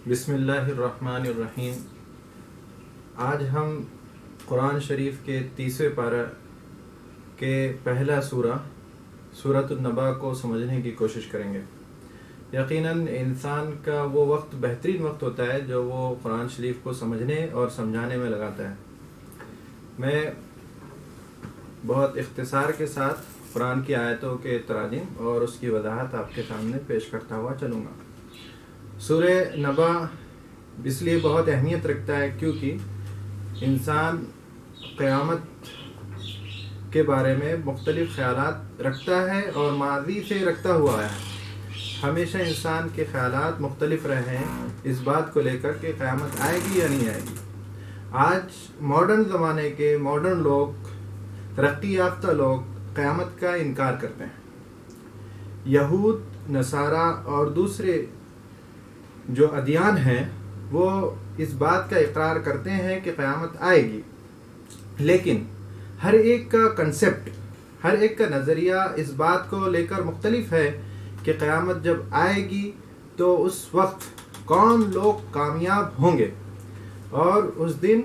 بسم اللہ الرحمن الرحیم۔ آج ہم قرآن شریف کے 30ویں پارہ کے پہلا سورۃ النبا کو سمجھنے کی کوشش کریں گے۔ یقیناً انسان کا وہ وقت بہترین وقت ہوتا ہے جو وہ قرآن شریف کو سمجھنے اور سمجھانے میں لگاتا ہے۔ میں بہت اختصار کے ساتھ قرآن کی آیتوں کے تراجم اور اس کی وضاحت آپ کے سامنے پیش کرتا ہوا چلوں گا۔ سورہ نبا اس لیے بہت اہمیت رکھتا ہے کیونکہ انسان قیامت کے بارے میں مختلف خیالات رکھتا ہے اور ماضی سے رکھتا ہوا ہے۔ ہمیشہ انسان کے خیالات مختلف رہے ہیں اس بات کو لے کر کہ قیامت آئے گی یا نہیں آئے گی۔ آج ماڈرن زمانے کے ماڈرن لوگ، ترقی یافتہ لوگ قیامت کا انکار کرتے ہیں۔ یہود، نصارہ اور دوسرے جو ادیان ہیں وہ اس بات کا اقرار کرتے ہیں کہ قیامت آئے گی، لیکن ہر ایک کا کنسیپٹ، ہر ایک کا نظریہ اس بات کو لے کر مختلف ہے کہ قیامت جب آئے گی تو اس وقت کون لوگ کامیاب ہوں گے، اور اس دن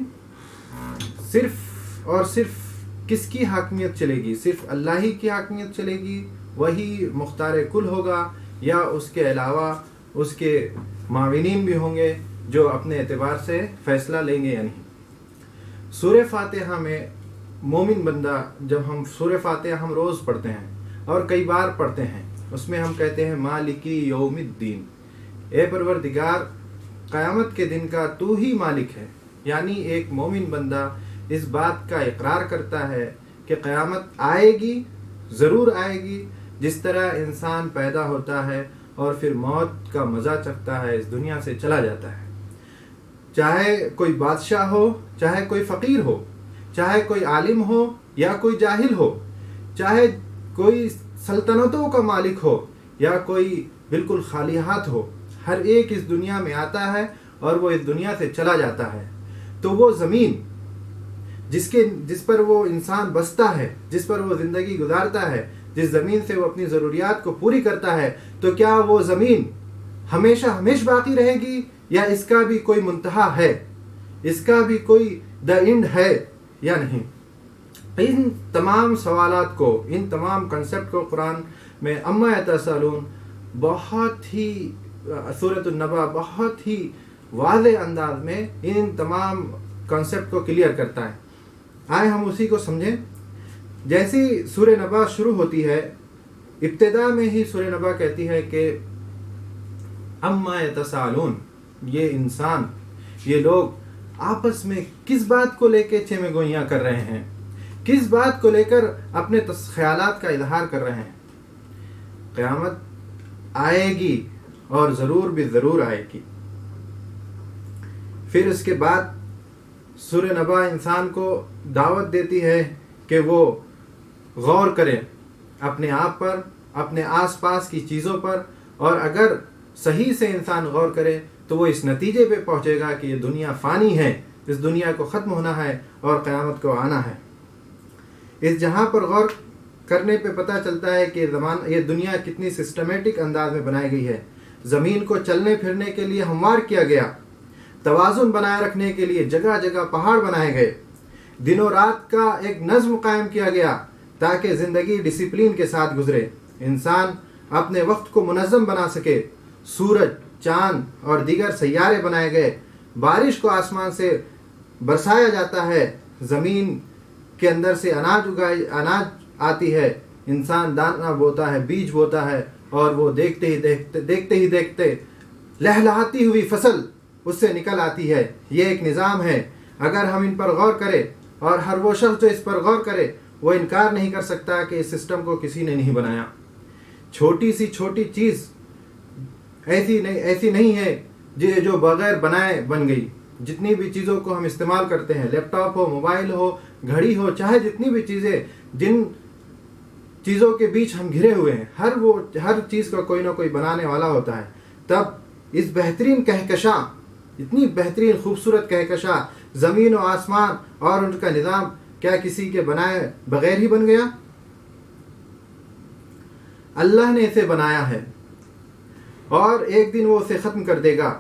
صرف اور صرف کس کی حاکمیت چلے گی؟ صرف اللہ ہی کی حاکمیت چلے گی، وہی مختار کل ہوگا، یا اس کے علاوہ اس کے معاونین بھی ہوں گے جو اپنے اعتبار سے فیصلہ لیں گے یا نہیں۔ سورہ فاتحہ میں مومن بندہ، جب ہم سورہ فاتحہ ہم روز پڑھتے ہیں اور کئی بار پڑھتے ہیں، اس میں ہم کہتے ہیں مالکی یوم الدین، اے پروردگار قیامت کے دن کا تو ہی مالک ہے۔ یعنی ایک مومن بندہ اس بات کا اقرار کرتا ہے کہ قیامت آئے گی، ضرور آئے گی، جس طرح انسان پیدا ہوتا ہے اور پھر موت کا مزہ چکھتا ہے، اس دنیا سے چلا جاتا ہے۔ چاہے کوئی بادشاہ ہو، چاہے کوئی فقیر ہو، چاہے کوئی عالم ہو یا کوئی جاہل ہو، چاہے کوئی سلطنتوں کا مالک ہو یا کوئی بالکل خالی ہاتھ ہو، ہر ایک اس دنیا میں آتا ہے اور وہ اس دنیا سے چلا جاتا ہے۔ تو وہ زمین جس پر وہ انسان بستا ہے، جس پر وہ زندگی گزارتا ہے، جس زمین سے وہ اپنی ضروریات کو پوری کرتا ہے، تو کیا وہ زمین ہمیشہ ہمیشہ باقی رہے گی یا اس کا بھی کوئی منتہا ہے، اس کا بھی کوئی دا اینڈ ہے یا نہیں؟ ان تمام سوالات کو، ان تمام کنسپٹ کو قرآن میں اما یتساءلون بہت ہی سورۃ النبا بہت ہی واضح انداز میں ان تمام کنسپٹ کو کلیئر کرتا ہے۔ آئے ہم اسی کو سمجھیں۔ جیسی سورہ نبا شروع ہوتی ہے، ابتدا میں ہی سورہ نبا کہتی ہے کہ اما یتساءلون، یہ انسان، یہ لوگ آپس میں کس بات کو لے کے چیمے گوئیاں کر رہے ہیں، کس بات کو لے کر اپنے خیالات کا اظہار کر رہے ہیں؟ قیامت آئے گی اور ضرور بھی ضرور آئے گی۔ پھر اس کے بعد سورہ نبا انسان کو دعوت دیتی ہے کہ وہ غور کرے اپنے آپ پر، اپنے آس پاس کی چیزوں پر، اور اگر صحیح سے انسان غور کرے تو وہ اس نتیجے پہ پہنچے گا کہ یہ دنیا فانی ہے، اس دنیا کو ختم ہونا ہے اور قیامت کو آنا ہے۔ اس جہاں پر غور کرنے پہ پتہ چلتا ہے کہ یہ دنیا کتنی سسٹمیٹک انداز میں بنائی گئی ہے۔ زمین کو چلنے پھرنے کے لیے ہموار کیا گیا، توازن بنائے رکھنے کے لیے جگہ جگہ پہاڑ بنائے گئے، دن و رات کا ایک نظم قائم کیا گیا تاکہ زندگی ڈسپلین کے ساتھ گزرے، انسان اپنے وقت کو منظم بنا سکے۔ سورج، چاند اور دیگر سیارے بنائے گئے، بارش کو آسمان سے برسایا جاتا ہے، زمین کے اندر سے اناج آتی ہے، انسان دانہ بوتا ہے، بیج بوتا ہے، اور وہ دیکھتے ہی دیکھتے لہلہاتی ہوئی فصل اس سے نکل آتی ہے۔ یہ ایک نظام ہے۔ اگر ہم ان پر غور کریں، اور ہر وہ شخص جو اس پر غور کرے وہ انکار نہیں کر سکتا کہ اس سسٹم کو کسی نے نہیں بنایا۔ چھوٹی سی چھوٹی چیز ایسی نہیں ہے جو بغیر بنائے بن گئی۔ جتنی بھی چیزوں کو ہم استعمال کرتے ہیں، لیپ ٹاپ ہو، موبائل ہو، گھڑی ہو، چاہے جتنی بھی چیزیں، جن چیزوں کے بیچ ہم گھرے ہوئے ہیں، ہر چیز کا کوئی نہ کوئی بنانے والا ہوتا ہے۔ تب اس بہترین کہکشاں، اتنی بہترین خوبصورت کہکشاں، زمین و آسمان اور ان کا نظام کیا کسی کے بنائے بغیر ہی بن گیا؟ اللہ نے اسے بنایا ہے۔ اور ایک دن وہ اسے ختم کر دے گا.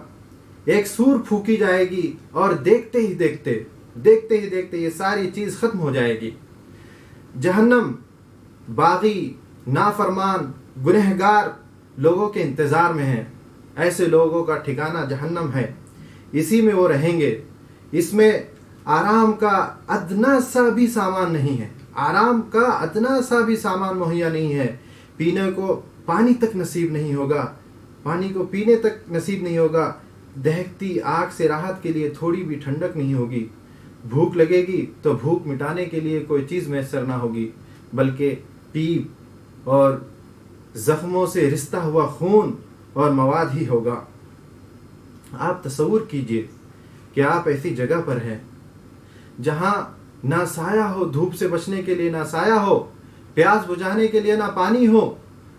ایک سور پھونکی جائے گی اور دیکھتے ہی دیکھتے یہ ساری چیز ختم ہو جائے گی. جہنم باغی، نافرمان، گنہگار لوگوں کے انتظار میں ہے. ایسے لوگوں کا ٹھکانہ جہنم ہے، اسی میں وہ رہیں گے. اس میں آرام کا ادنا سا بھی سامان نہیں ہے، آرام کا ادنا سا بھی سامان مہیا نہیں ہے. پینے کو پانی تک نصیب نہیں ہوگا، پانی کو پینے تک نصیب نہیں ہوگا. دہکتی آگ سے راحت کے لیے تھوڑی بھی ٹھنڈک نہیں ہوگی. بھوک لگے گی تو بھوک مٹانے کے لیے کوئی چیز میسر نہ ہوگی، بلکہ پیپ اور زخموں سے رشتہ ہوا خون اور مواد ہی ہوگا. آپ تصور کیجئے کہ آپ ایسی جگہ پر ہیں جہاں نہ سایہ ہو، دھوپ سے بچنے کے لیے نہ سایہ ہو، پیاس بجھانے کے لیے نہ پانی ہو،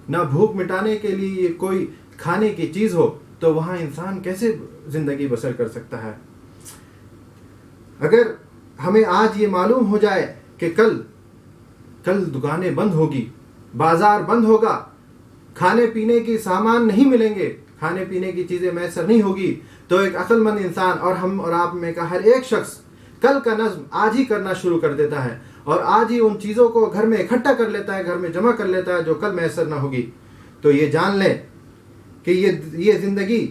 نہ بھوک مٹانے کے لیے کوئی کھانے کی چیز ہو. تو وہاں انسان کیسے زندگی بسر کر سکتا ہے؟ اگر ہمیں آج یہ معلوم ہو جائے کہ کل دکانیں بند ہوگی، بازار بند ہوگا، کھانے پینے کی سامان نہیں ملیں گے، کھانے پینے کی چیزیں میسر نہیں ہوگی، تو ایک عقل مند انسان اور ہم اور آپ میں کا ہر ایک شخص کل کا نظم آج ہی کرنا شروع کر دیتا ہے اور آج ہی ان چیزوں کو گھر میں اکٹھا کر لیتا ہے، گھر میں جمع کر لیتا ہے جو کل میسر نہ ہوگی. تو یہ جان لیں کہ یہ زندگی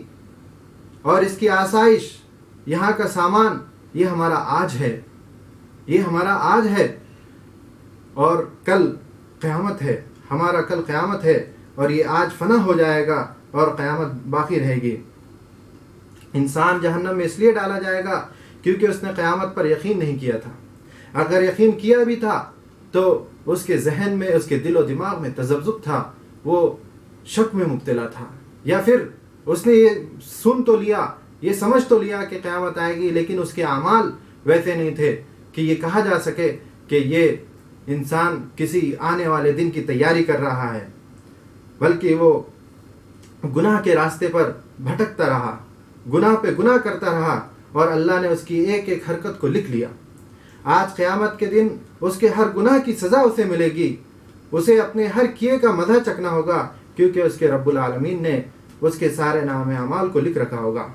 اور اس کی آسائش، یہاں کا سامان، یہ ہمارا آج ہے، یہ ہمارا آج ہے، اور کل قیامت ہے. ہمارا کل قیامت ہے اور یہ آج فنا ہو جائے گا اور قیامت باقی رہے گی. انسان جہنم میں اس لیے ڈالا جائے گا کیونکہ اس نے قیامت پر یقین نہیں کیا تھا. اگر یقین کیا بھی تھا تو اس کے ذہن میں، اس کے دل و دماغ میں تذبذب تھا، وہ شک میں مبتلا تھا، یا پھر اس نے یہ سن تو لیا، یہ سمجھ تو لیا کہ قیامت آئے گی، لیکن اس کے اعمال ویسے نہیں تھے کہ یہ کہا جا سکے کہ یہ انسان کسی آنے والے دن کی تیاری کر رہا ہے، بلکہ وہ گناہ کے راستے پر بھٹکتا رہا، گناہ پہ گناہ کرتا رہا، اور اللہ نے اس کی ایک ایک حرکت کو لکھ لیا. آج قیامت کے دن اس کے ہر گناہ کی سزا اسے ملے گی. اسے اپنے ہر کیے کا مزہ چکھنا ہوگا، کیونکہ اس کے رب العالمین نے اس کے سارے نام اعمال کو لکھ رکھا ہوگا.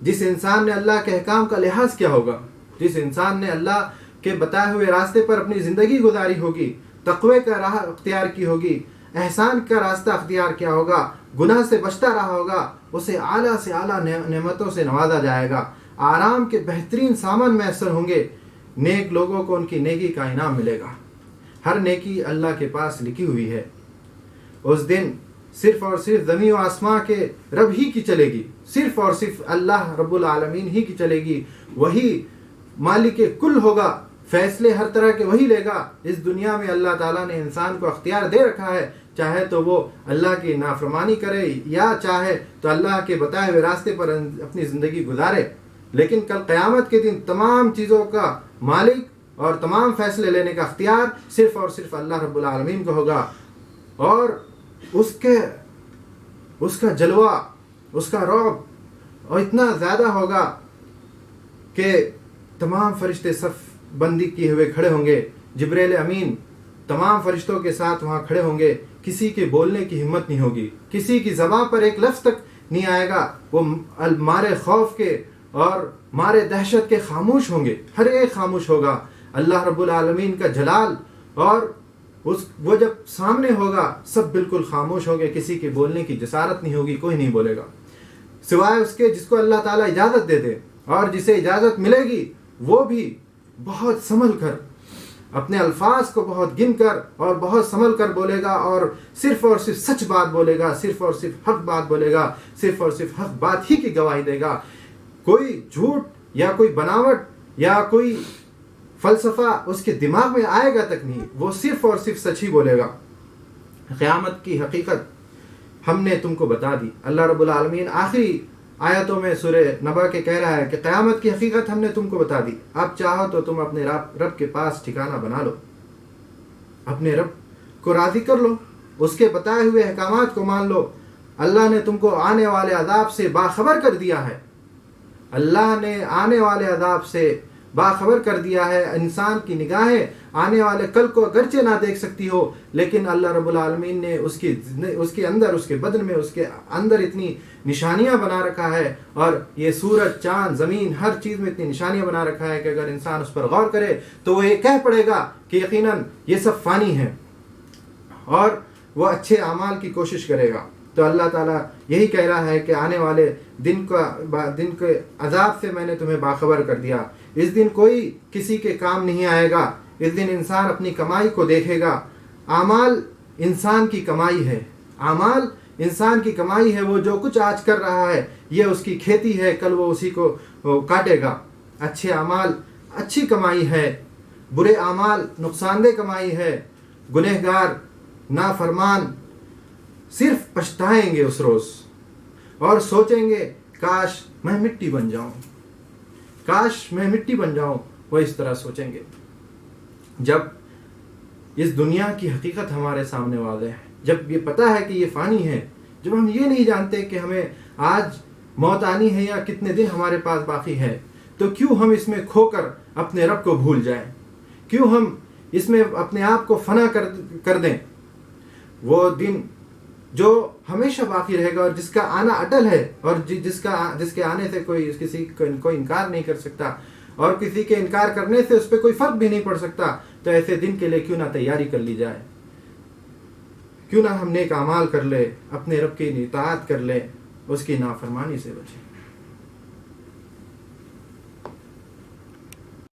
جس انسان نے اللہ کے احکام کا لحاظ کیا ہوگا، جس انسان نے اللہ کے بتائے ہوئے راستے پر اپنی زندگی گزاری ہوگی، تقوی کا راہ اختیار کی ہوگی، احسان کا راستہ اختیار کیا ہوگا، گناہ سے بچتا رہا ہوگا، اسے اعلیٰ سے اعلیٰ نعمتوں سے نوازا جائے گا. آرام کے بہترین سامان میسر ہوں گے. نیک لوگوں کو ان کی نیکی کا انعام ملے گا. ہر نیکی اللہ کے پاس لکھی ہوئی ہے. اس دن صرف اور صرف زمین و آسمان کے رب ہی کی چلے گی، صرف اور صرف اللہ رب العالمین ہی کی چلے گی. وہی مالک کل ہوگا، فیصلے ہر طرح کے وہی لے گا. اس دنیا میں اللہ تعالیٰ نے انسان کو اختیار دے رکھا ہے، چاہے تو وہ اللہ کی نافرمانی کرے یا چاہے تو اللہ کے بتائے ہوئے راستے پر اپنی زندگی گزارے. لیکن کل قیامت کے دن تمام چیزوں کا مالک اور تمام فیصلے لینے کا اختیار صرف اور صرف اللہ رب العالمین کو ہوگا. اور اس کا جلوہ، اس کا رعب اور اتنا زیادہ ہوگا کہ تمام فرشتے صف بندی کیے ہوئے کھڑے ہوں گے. جبریل امین تمام فرشتوں کے ساتھ وہاں کھڑے ہوں گے. کسی کے بولنے کی ہمت نہیں ہوگی، کسی کی زبان پر ایک لفظ تک نہیں آئے گا. وہ مارے خوف کے اور مارے دہشت کے خاموش ہوں گے، ہر ایک خاموش ہوگا. اللہ رب العالمین کا جلال اور وہ جب سامنے ہوگا سب بالکل خاموش ہوں گے. کسی کے بولنے کی جسارت نہیں ہوگی، کوئی نہیں بولے گا سوائے اس کے جس کو اللہ تعالیٰ اجازت دے دے. اور جسے اجازت ملے گی وہ بھی بہت سنبھل کر، اپنے الفاظ کو بہت گن کر اور بہت سنبھل کر بولے گا، اور صرف سچ بات بولے گا، صرف اور صرف حق بات بولے گا، صرف اور صرف حق بات ہی کی گواہی دے گا. کوئی جھوٹ یا کوئی بناوٹ یا کوئی فلسفہ اس کے دماغ میں آئے گا تک نہیں. وہ صرف اور صرف سچ ہی بولے گا. قیامت کی حقیقت ہم نے تم کو بتا دی. اللہ رب العالمین آخری آیتوں میں سورہ نبا کے کہہ رہا ہے کہ قیامت کی حقیقت ہم نے تم کو بتا دی. اب چاہو تو تم اپنے رب کے پاس ٹھکانہ بنا لو، اپنے رب کو راضی کر لو، اس کے بتائے ہوئے احکامات کو مان لو. اللہ نے تم کو آنے والے عذاب سے باخبر کر دیا ہے. اللہ نے آنے والے عذاب سے باخبر کر دیا ہے. انسان کی نگاہیں آنے والے کل کو اگرچہ نہ دیکھ سکتی ہو، لیکن اللہ رب العالمین نے اس کے اندر، اس کے بدن میں، اس کے اندر اتنی نشانیاں بنا رکھا ہے، اور یہ سورج، چاند، زمین، ہر چیز میں اتنی نشانیاں بنا رکھا ہے کہ اگر انسان اس پر غور کرے تو وہ یہ کہہ پڑے گا کہ یقیناً یہ سب فانی ہے، اور وہ اچھے اعمال کی کوشش کرے گا. تو اللہ تعالیٰ یہی کہہ رہا ہے کہ آنے والے دن کے عذاب سے میں نے تمہیں باخبر کر دیا. اس دن کوئی کسی کے کام نہیں آئے گا. اس دن انسان اپنی کمائی کو دیکھے گا. اعمال انسان کی کمائی ہے. اعمال انسان کی کمائی ہے. وہ جو کچھ آج کر رہا ہے یہ اس کی کھیتی ہے، کل وہ اسی کو کاٹے گا. اچھے اعمال اچھی کمائی ہے، برے اعمال نقصان دہ کمائی ہے. گنہگار، نافرمان صرف پچھتائیں گے اس روز اور سوچیں گے کاش میں مٹی بن جاؤں، کاش میں مٹی بن جاؤں. وہ اس طرح سوچیں گے. جب اس دنیا کی حقیقت ہمارے سامنے واضح ہے، جب یہ پتہ ہے کہ یہ فانی ہے، جب ہم یہ نہیں جانتے کہ ہمیں آج موت آنی ہے یا کتنے دن ہمارے پاس باقی ہے، تو کیوں ہم اس میں کھو کر اپنے رب کو بھول جائیں؟ کیوں ہم اس میں اپنے آپ کو فنا کر دیں؟ وہ دن جو ہمیشہ باقی رہے گا اور جس کا آنا اٹل ہے، اور جس کے آنے سے کسی کوئی انکار نہیں کر سکتا، اور کسی کے انکار کرنے سے اس پہ کوئی فرق بھی نہیں پڑ سکتا. تو ایسے دن کے لیے کیوں نہ تیاری کر لی جائے، کیوں نہ ہم نیک اعمال کر لیں، اپنے رب کی اطاعت کر لیں، اس کی نافرمانی سے بچیں.